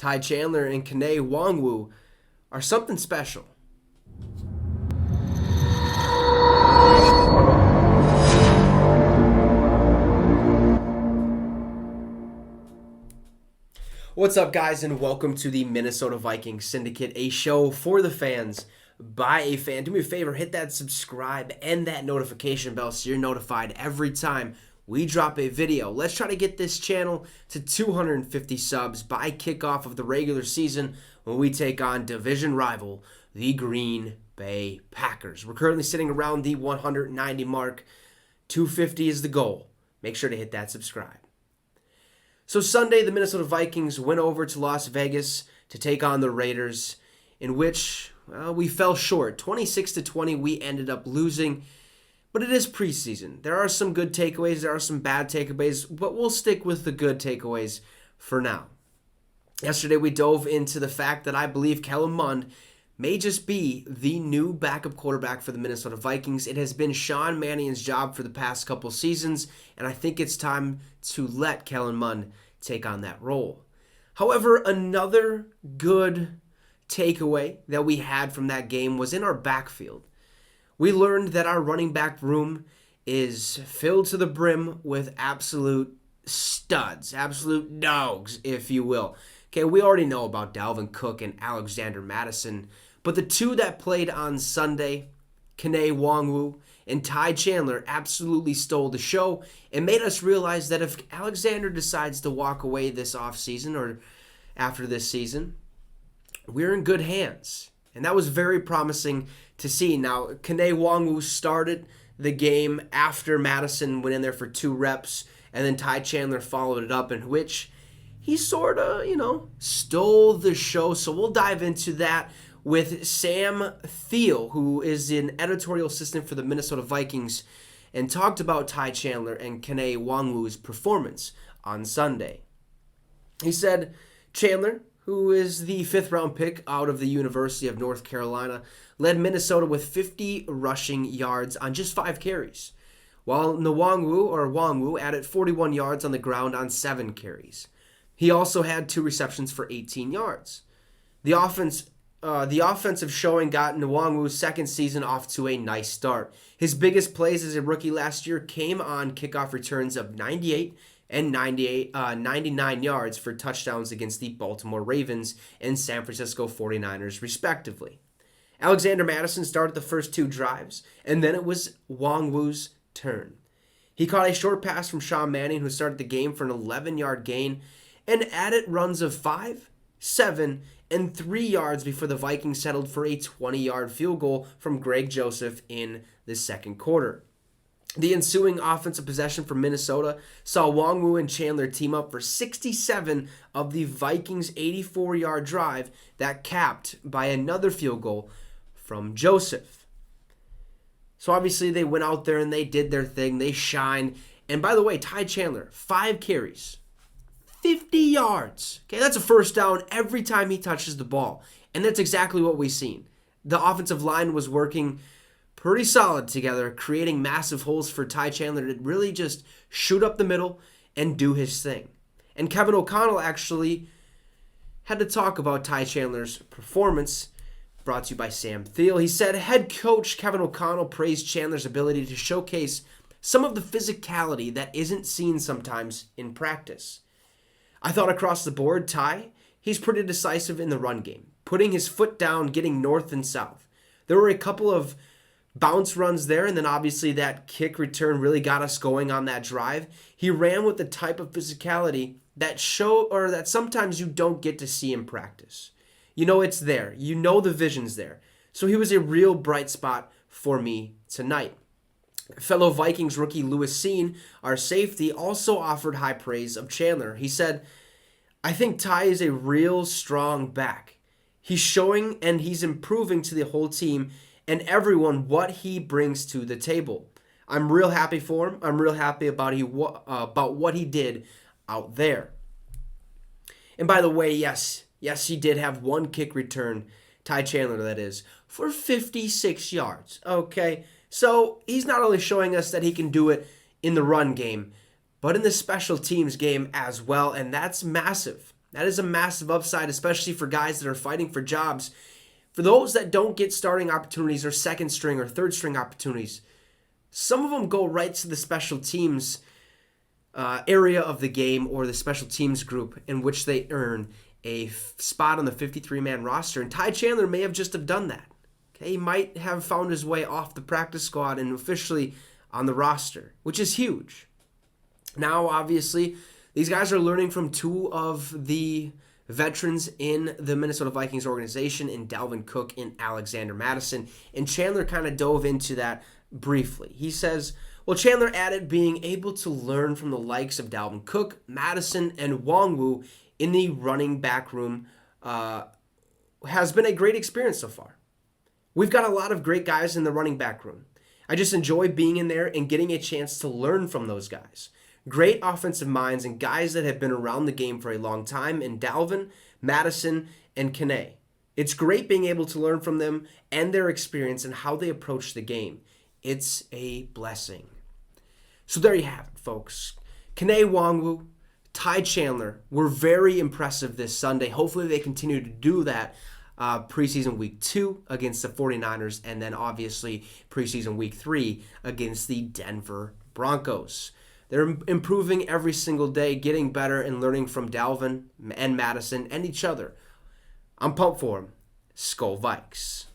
Ty Chandler and Kene Nwangwu are something special. What's up, guys, and welcome to the Minnesota Vikings Syndicate, a show for the fans by a fan. Do me a favor, hit that subscribe and that notification bell so you're notified every time we drop a video. Let's try to get this channel to 250 subs by kickoff of the regular season when we take on division rival, the Green Bay Packers. We're currently sitting around the 190 mark. 250 is the goal. Make sure to hit that subscribe. So Sunday, the Minnesota Vikings went over to Las Vegas to take on the Raiders, in which we fell short. 26-20, we ended up losing. But it is preseason. There are some good takeaways. There are some bad takeaways. But we'll stick with the good takeaways for now. Yesterday, we dove into the fact that I believe Kellen Mond may just be the new backup quarterback for the Minnesota Vikings. It has been Sean Mannion's job for the past couple seasons, and I think it's time to let Kellen Mond take on that role. However, another good takeaway that we had from that game was in our backfield. We learned that our running back room is filled to the brim with absolute studs, absolute dogs, if you will. Okay, we already know about Dalvin Cook and Alexander Mattison, but the two that played on Sunday, Kene Nwangwu and Ty Chandler, absolutely stole the show and made us realize that if Alexander decides to walk away this offseason or after this season, we're in good hands. And that was very promising to see. Now, Kene Nwangwu started the game after Mattison went in there for 2 reps, and then Ty Chandler followed it up, in which he sort of, stole the show. So we'll dive into that with Sam Thiel, who is an editorial assistant for the Minnesota Vikings, and talked about Ty Chandler and Kene Nwangwu's performance on Sunday. He said Chandler, who is the 5th-round pick out of the University of North Carolina, led Minnesota with 50 rushing yards on just 5 carries, while Nwangwu added 41 yards on the ground on 7 carries. He also had 2 receptions for 18 yards. The offensive showing got Nwangwu's second season off to a nice start. His biggest plays as a rookie last year came on kickoff returns of 98 and 99 yards for touchdowns against the Baltimore Ravens and San Francisco 49ers, respectively. Alexander Mattison started the first 2 drives, and then it was Nwangwu's turn. He caught a short pass from Sean Mannion, who started the game for an 11-yard gain, and added runs of 5, 7, and 3 yards before the Vikings settled for a 20-yard field goal from Greg Joseph in the second quarter. The ensuing offensive possession for Minnesota saw Nwangwu and Chandler team up for 67 of the Vikings' 84-yard drive that capped by another field goal from Joseph. So obviously they went out there and they did their thing. They shined. And by the way, Ty Chandler, 5 carries, 50 yards. Okay, that's a first down every time he touches the ball. And that's exactly what we've seen. The offensive line was working pretty solid together, creating massive holes for Ty Chandler to really just shoot up the middle and do his thing. And Kevin O'Connell actually had to talk about Ty Chandler's performance, brought to you by Sam Thiel. He said head coach Kevin O'Connell praised Chandler's ability to showcase some of the physicality that isn't seen sometimes in practice. I thought across the board, Ty, he's pretty decisive in the run game, putting his foot down, getting north and south. There were a couple of bounce runs there, and then obviously that kick return really got us going on that drive. He ran with the type of physicality that sometimes you don't get to see in practice. It's there. The vision's there. So he was a real bright spot for me tonight. Fellow Vikings rookie Lewis Seen, our safety, also offered high praise of Chandler. He said, I think Ty is a real strong back. He's showing and he's improving to the whole team and everyone what he brings to the table. I'm real happy for him. I'm real happy about what he did out there. And by the way, yes, he did have 1 kick return, Ty Chandler that is, for 56 yards. Okay, so he's not only showing us that he can do it in the run game, but in the special teams game as well, and that's massive. That is a massive upside, especially for guys that are fighting for jobs. For those that don't get starting opportunities or second string or third string opportunities, some of them go right to the special teams area of the game or the special teams group in which they earn a spot on the 53-man roster. And Ty Chandler may have just have done that. Okay, he might have found his way off the practice squad and officially on the roster, which is huge. Now, obviously, these guys are learning from two of the veterans in the Minnesota Vikings organization, in Dalvin Cook and Alexander Mattison. And Chandler kind of dove into that briefly. He says, well, Chandler added being able to learn from the likes of Dalvin Cook, Mattison, and Nwangwu in the running back room has been a great experience so far. We've got a lot of great guys in the running back room. I just enjoy being in there and getting a chance to learn from those guys. Great offensive minds and guys that have been around the game for a long time in Dalvin, Mattison, and Kene. It's great being able to learn from them and their experience and how they approach the game. It's a blessing. So there you have it, folks. Kene Nwangwu, Ty Chandler were very impressive this Sunday. Hopefully they continue to do that preseason week 2 against the 49ers, and then obviously preseason week 3 against the Denver Broncos. They're improving every single day, getting better and learning from Dalvin and Mattison and each other. I'm pumped for them. Skol Vikes.